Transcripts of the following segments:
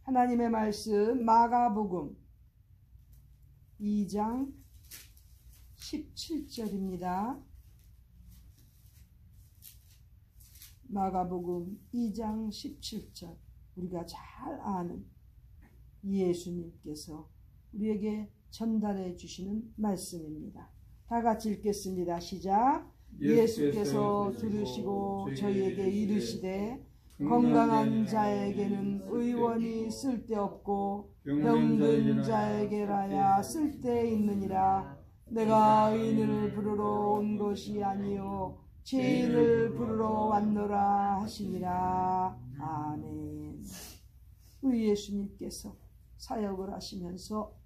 하나님의 말씀 마가복음 2장 17절입니다. 마가복음 2장 17절, 우리가 잘 아는 예수님께서 우리에게 전달해 주시는 말씀입니다. 다 같이 읽겠습니다. 시작. 예수께서 들으시고 저희에게 이르시되 건강한 자에게는 의원이 쓸데없고 병든 자에게라야 쓸데있느니라. 내가 의인을 부르러 온 것이 아니요 죄인을 부르러 왔노라 하시니라. 아멘. 우리 예수님께서 사역을 하시면서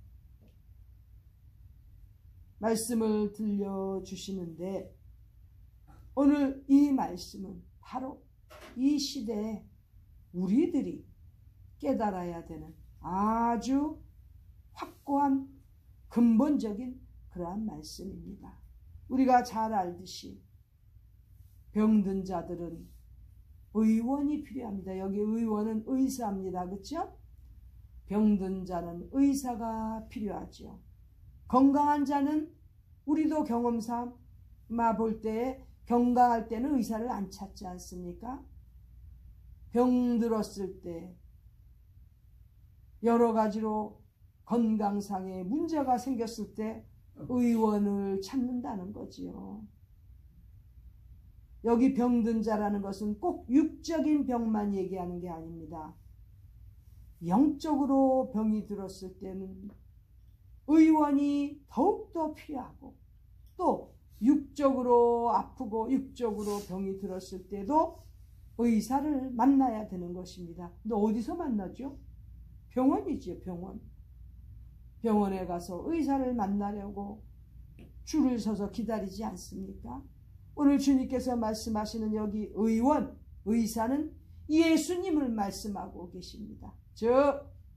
말씀을 들려주시는데, 오늘 이 말씀은 바로 이 시대에 우리들이 깨달아야 되는 아주 확고한 근본적인 그러한 말씀입니다. 우리가 잘 알듯이 병든 자들은 의원이 필요합니다. 여기 의원은 의사입니다. 그렇죠? 병든 자는 의사가 필요하죠. 건강한 자는 우리도 경험 삼아 볼 때 건강할 때는 의사를 안 찾지 않습니까? 병들었을 때 여러 가지로 건강상의 문제가 생겼을 때 의원을 찾는다는 거지요. 여기 병든 자라는 것은 꼭 육적인 병만 얘기하는 게 아닙니다. 영적으로 병이 들었을 때는 의원이 더욱더 필요하고, 또 육적으로 아프고 육적으로 병이 들었을 때도 의사를 만나야 되는 것입니다. 근데 어디서 만나죠? 병원이죠, 병원. 병원에 가서 의사를 만나려고 줄을 서서 기다리지 않습니까? 오늘 주님께서 말씀하시는 여기 의원, 의사는 예수님을 말씀하고 계십니다. 즉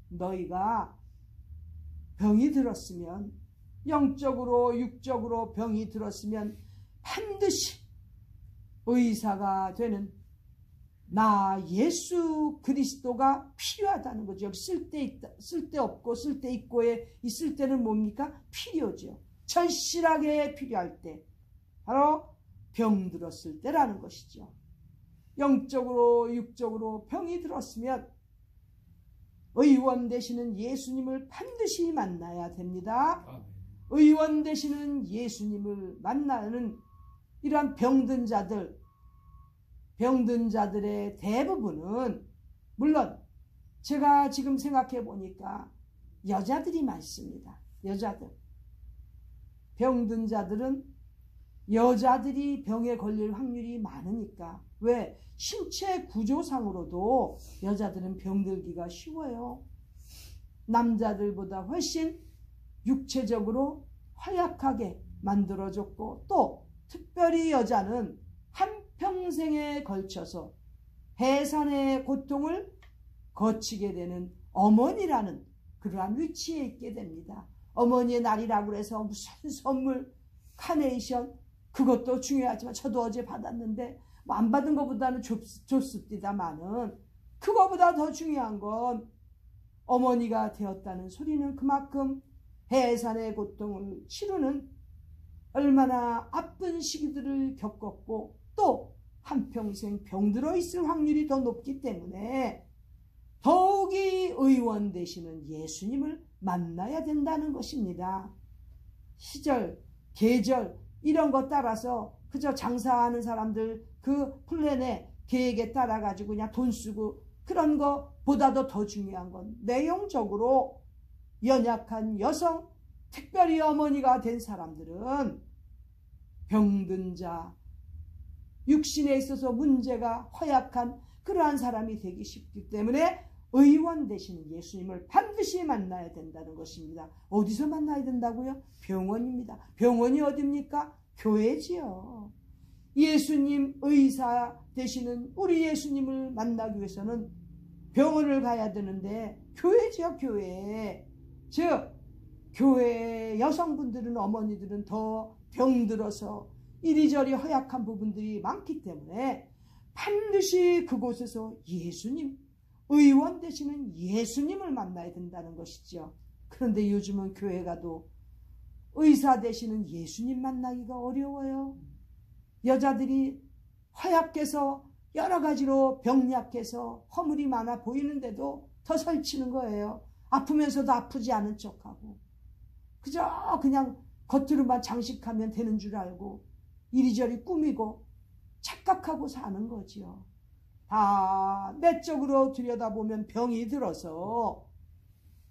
너희가 병이 들었으면, 영적으로 육적으로 병이 들었으면 반드시 의사가 되는 나 예수 그리스도가 필요하다는 거죠. 여기 쓸데없고 쓸데있고의 이 쓸데는 뭡니까? 필요죠. 절실하게 필요할 때, 바로 병들었을 때라는 것이죠. 영적으로 육적으로 병이 들었으면 의원 되시는 예수님을 반드시 만나야 됩니다. 의원 되시는 예수님을 만나는 이러한 병든 자들의 대부분은, 물론 제가 지금 생각해 보니까 여자들이 많습니다. 여자들. 병든 자들은 여자들이 병에 걸릴 확률이 많으니까. 왜? 신체 구조상으로도 여자들은 병들기가 쉬워요. 남자들보다 훨씬 육체적으로 허약하게 만들어졌고, 또 특별히 여자는 한평생에 걸쳐서 해산의 고통을 거치게 되는 어머니라는 그러한 위치에 있게 됩니다. 어머니의 날이라고 해서 무슨 선물, 카네이션, 그것도 중요하지만 저도 어제 받았는데 뭐 안 받은 것보다는 좋습니다만은, 그거보다 더 중요한 건 어머니가 되었다는 소리는 그만큼 해산의 고통을 치르는 얼마나 아픈 시기들을 겪었고, 또 한평생 병들어 있을 확률이 더 높기 때문에 더욱이 의원 되시는 예수님을 만나야 된다는 것입니다. 시절, 계절 이런 것 따라서 그저 장사하는 사람들 그 플랜에 계획에 따라 가지고 그냥 돈 쓰고 그런 것보다도 더 중요한 건 내용적으로 연약한 여성, 특별히 어머니가 된 사람들은 병든 자, 육신에 있어서 문제가 허약한 그러한 사람이 되기 쉽기 때문에 의원 되시는 예수님을 반드시 만나야 된다는 것입니다. 어디서 만나야 된다고요? 병원입니다. 병원이 어디입니까? 교회지요. 예수님 의사 되시는 우리 예수님을 만나기 위해서는 병원을 가야 되는데 교회지요, 교회. 즉 교회 여성분들은, 어머니들은 더 병들어서 이리저리 허약한 부분들이 많기 때문에 반드시 그곳에서 예수님, 의원 되시는 예수님을 만나야 된다는 것이죠. 그런데 요즘은 교회 가도 의사 되시는 예수님 만나기가 어려워요. 여자들이 허약해서 여러 가지로 병약해서 허물이 많아 보이는데도 더 설치는 거예요. 아프면서도 아프지 않은 척하고 그저 그냥 겉으로만 장식하면 되는 줄 알고 이리저리 꾸미고 착각하고 사는 거지요. 다 내적으로 들여다보면 병이 들어서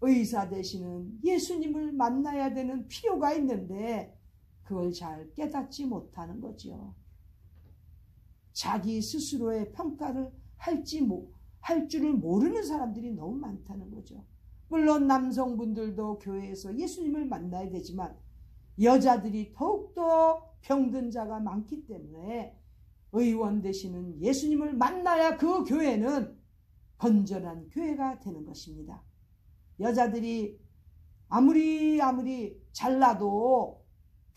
의사 되시는 예수님을 만나야 되는 필요가 있는데 그걸 잘 깨닫지 못하는 거죠. 자기 스스로의 평가를 할 줄을 모르는 사람들이 너무 많다는 거죠. 물론 남성분들도 교회에서 예수님을 만나야 되지만 여자들이 더욱더 병든 자가 많기 때문에 의원 되시는 예수님을 만나야 그 교회는 건전한 교회가 되는 것입니다. 여자들이 아무리 잘나도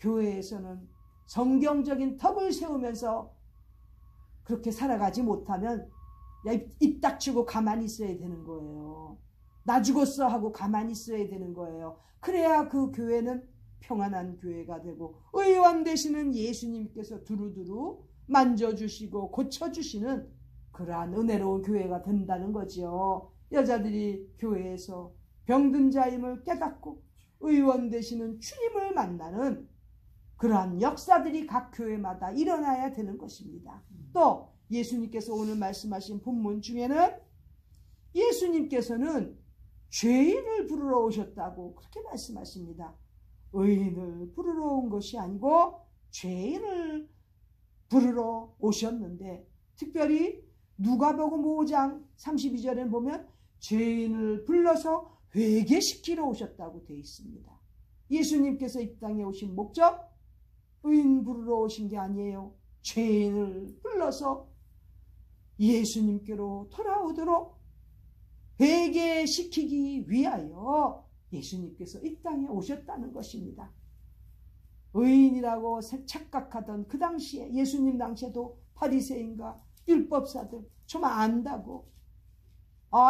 교회에서는 성경적인 덕을 세우면서 그렇게 살아가지 못하면 입 닥치고 가만히 있어야 되는 거예요. 나 죽었어 하고 가만히 있어야 되는 거예요. 그래야 그 교회는 평안한 교회가 되고 의원 되시는 예수님께서 두루두루 만져주시고 고쳐주시는 그러한 은혜로운 교회가 된다는 거지요. 여자들이 교회에서 병든 자임을 깨닫고 의원 되시는 주님을 만나는 그러한 역사들이 각 교회마다 일어나야 되는 것입니다. 또 예수님께서 오늘 말씀하신 본문 중에는 예수님께서는 죄인을 부르러 오셨다고 그렇게 말씀하십니다. 의인을 부르러 온 것이 아니고 죄인을 부르러 오셨는데 특별히 누가복음 5장 32절에 보면 죄인을 불러서 회개시키러 오셨다고 되어 있습니다. 예수님께서 이 땅에 오신 목적 의인 부르러 오신 게 아니에요. 죄인을 불러서 예수님께로 돌아오도록 회개시키기 위하여 예수님께서 이 땅에 오셨다는 것입니다. 의인이라고 착각하던 그 당시에 예수님 당시에도 바리새인과 율법사들 좀 안다고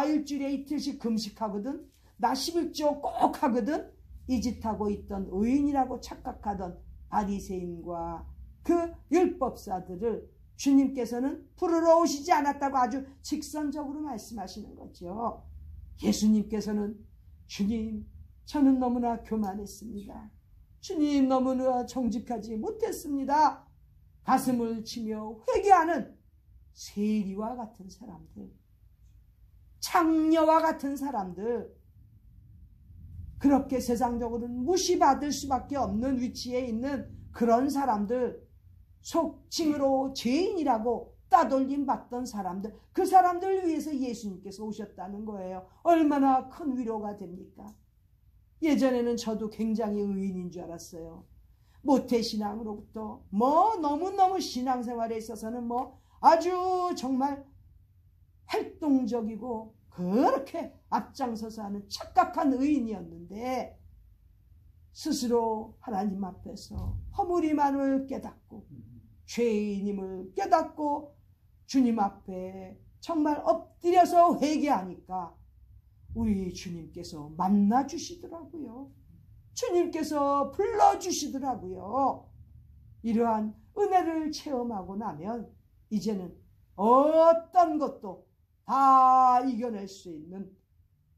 일주일에 이틀씩 금식하거든 나 11조 꼭 하거든 이 짓 하고 있던 의인이라고 착각하던 바리새인과 그 율법사들을 주님께서는 부르러 오시지 않았다고 아주 직선적으로 말씀하시는 거죠. 예수님께서는 주님 저는 너무나 교만했습니다. 주님 너무나 정직하지 못했습니다. 가슴을 치며 회개하는 세리와 같은 사람들, 창녀와 같은 사람들, 그렇게 세상적으로는 무시받을 수밖에 없는 위치에 있는 그런 사람들, 속칭으로 죄인이라고 따돌림 받던 사람들, 그 사람들을 위해서 예수님께서 오셨다는 거예요. 얼마나 큰 위로가 됩니까? 예전에는 저도 굉장히 의인인 줄 알았어요. 모태신앙으로부터 너무너무 신앙생활에 있어서는 아주 정말 활동적이고 그렇게 앞장서서 하는 착각한 의인이었는데 스스로 하나님 앞에서 허물이만을 깨닫고 죄인임을 깨닫고 주님 앞에 정말 엎드려서 회개하니까 우리 주님께서 만나주시더라고요. 주님께서 불러주시더라고요. 이러한 은혜를 체험하고 나면 이제는 어떤 것도 다 이겨낼 수 있는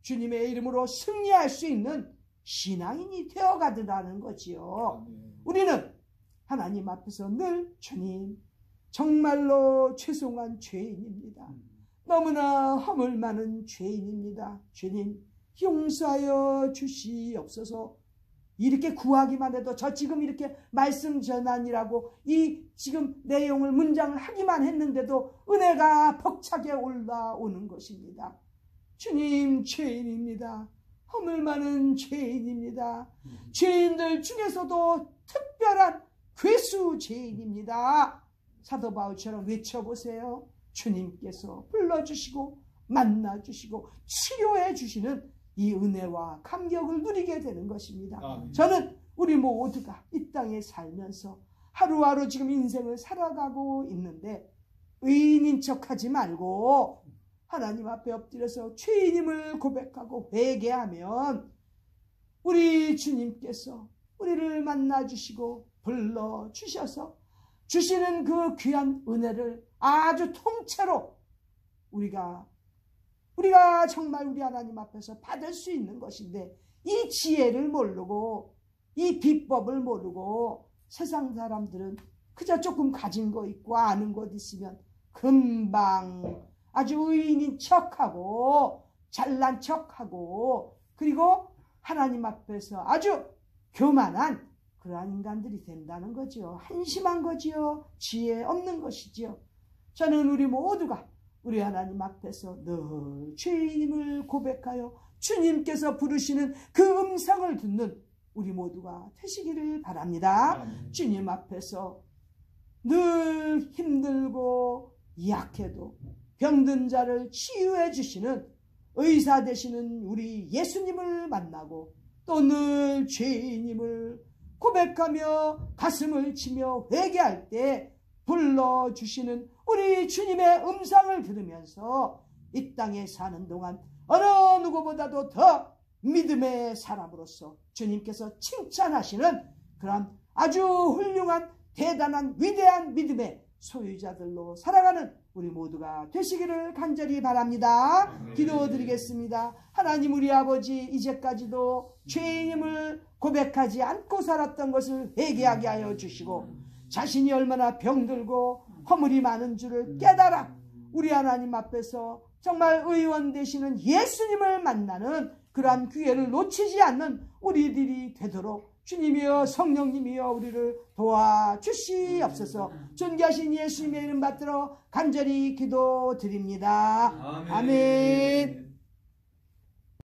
주님의 이름으로 승리할 수 있는 신앙인이 되어가더라는 거지요. 우리는 하나님 앞에서 늘 주님 정말로 죄송한 죄인입니다. 너무나 허물 많은 죄인입니다. 주님 용서하여 주시옵소서. 이렇게 구하기만 해도 저 지금 이렇게 말씀 전환이라고 이 지금 내용을 문장을 하기만 했는데도 은혜가 벅차게 올라오는 것입니다. 주님 죄인입니다. 허물 많은 죄인입니다. 죄인들 중에서도 특별한 괴수 죄인입니다. 사도 바울처럼 외쳐보세요. 주님께서 불러주시고 만나주시고 치료해 주시는 이 은혜와 감격을 누리게 되는 것입니다. 저는 우리 모두가 이 땅에 살면서 하루하루 지금 인생을 살아가고 있는데 의인인 척하지 말고 하나님 앞에 엎드려서 죄인임을 고백하고 회개하면 우리 주님께서 우리를 만나주시고 불러주셔서 주시는 그 귀한 은혜를 아주 통째로 우리가 정말 우리 하나님 앞에서 받을 수 있는 것인데, 이 지혜를 모르고 이 비법을 모르고 세상 사람들은 그저 조금 가진 거 있고 아는 것 있으면 금방 아주 의인인 척하고 잘난 척하고, 그리고 하나님 앞에서 아주 교만한 그러한 인간들이 된다는 거지요. 한심한 거지요. 지혜 없는 것이지요. 저는 우리 모두가 우리 하나님 앞에서 늘 죄인임을 고백하여 주님께서 부르시는 그 음성을 듣는 우리 모두가 되시기를 바랍니다. 주님 앞에서 늘 힘들고 약해도 병든 자를 치유해 주시는 의사 되시는 우리 예수님을 만나고 또 늘 죄인임을 고백하며 가슴을 치며 회개할 때 불러주시는 우리 주님의 음성을 들으면서 이 땅에 사는 동안 어느 누구보다도 더 믿음의 사람으로서 주님께서 칭찬하시는 그런 아주 훌륭한 대단한 위대한 믿음의 소유자들로 살아가는 우리 모두가 되시기를 간절히 바랍니다. 기도드리겠습니다. 하나님, 우리 아버지, 이제까지도 죄인임을 고백하지 않고 살았던 것을 회개하게 하여 주시고 자신이 얼마나 병들고 허물이 많은 줄을 깨달아 우리 하나님 앞에서 정말 의원 되시는 예수님을 만나는 그러한 기회를 놓치지 않는 우리들이 되도록 주님이여 성령님이여 우리를 도와주시옵소서. 존귀하신 예수님의 이름 받들어 간절히 기도드립니다. 아멘.